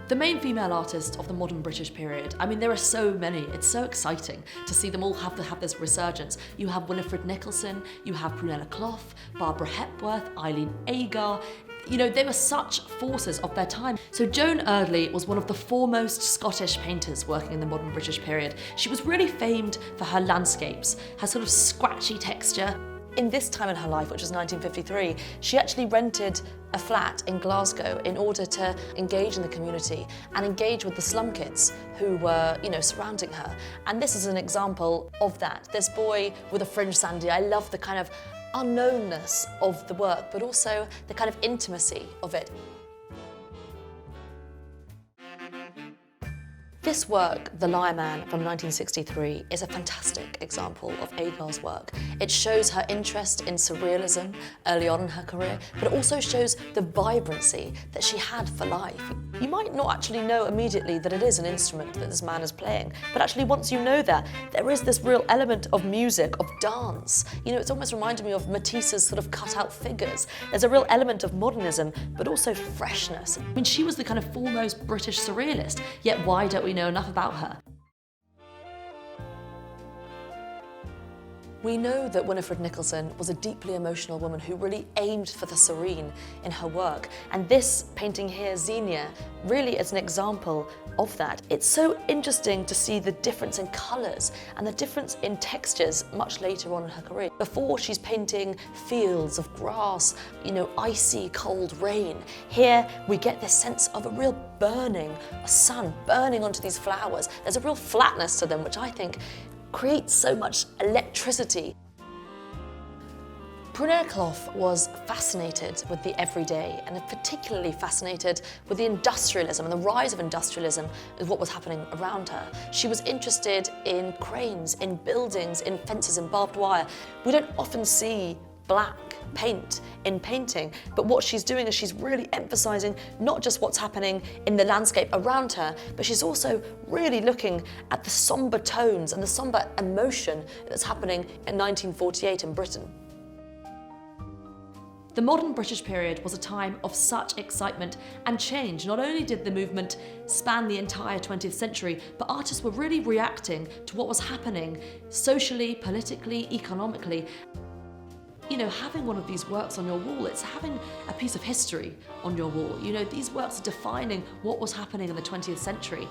The main female artists of the modern British period, I mean, there are so many, it's so exciting to see them all have this resurgence. You have Winifred Nicholson, you have Prunella Clough, Barbara Hepworth, Eileen Agar. You know, they were such forces of their time. So Joan Eardley was one of the foremost Scottish painters working in the modern British period. She was really famed for her landscapes, her sort of scratchy texture. In this time in her life, which was 1953, she actually rented a flat in Glasgow in order to engage in the community and engage with the slum kids who were, you know, surrounding her. And this is an example of that. This boy with a fringe sandy, I love the kind of unknownness of the work, but also the kind of intimacy of it. This work, The Liar Man from 1963, is a fantastic example of Agar's work. It shows her interest in surrealism early on in her career, but it also shows the vibrancy that she had for life. You might not actually know immediately that it is an instrument that this man is playing, but actually once you know that, there is this real element of music, of dance. You know, it's almost reminded me of Matisse's sort of cut-out figures. There's a real element of modernism, but also freshness. I mean, she was the kind of foremost British surrealist, yet why don't we know enough about her? We know that Winifred Nicholson was a deeply emotional woman who really aimed for the serene in her work. And this painting here, Xenia, really is an example of that. It's so interesting to see the difference in colours and the difference in textures much later on in her career. Before, she's painting fields of grass, you know, icy cold rain. Here, we get this sense of a real burning, a sun burning onto these flowers. There's a real flatness to them, which I think creates so much electricity. Prunella Clough was fascinated with the everyday and particularly fascinated with the industrialism and the rise of industrialism and what was happening around her. She was interested in cranes, in buildings, in fences, in barbed wire. We don't often see black paint in painting, but what she's doing is she's really emphasising not just what's happening in the landscape around her, but she's also really looking at the sombre tones and the sombre emotion that's happening in 1948 in Britain. The modern British period was a time of such excitement and change. Not only did the movement span the entire 20th century, but artists were really reacting to what was happening socially, politically, economically. You know, having one of these works on your wall, it's having a piece of history on your wall. You know, these works are defining what was happening in the 20th century.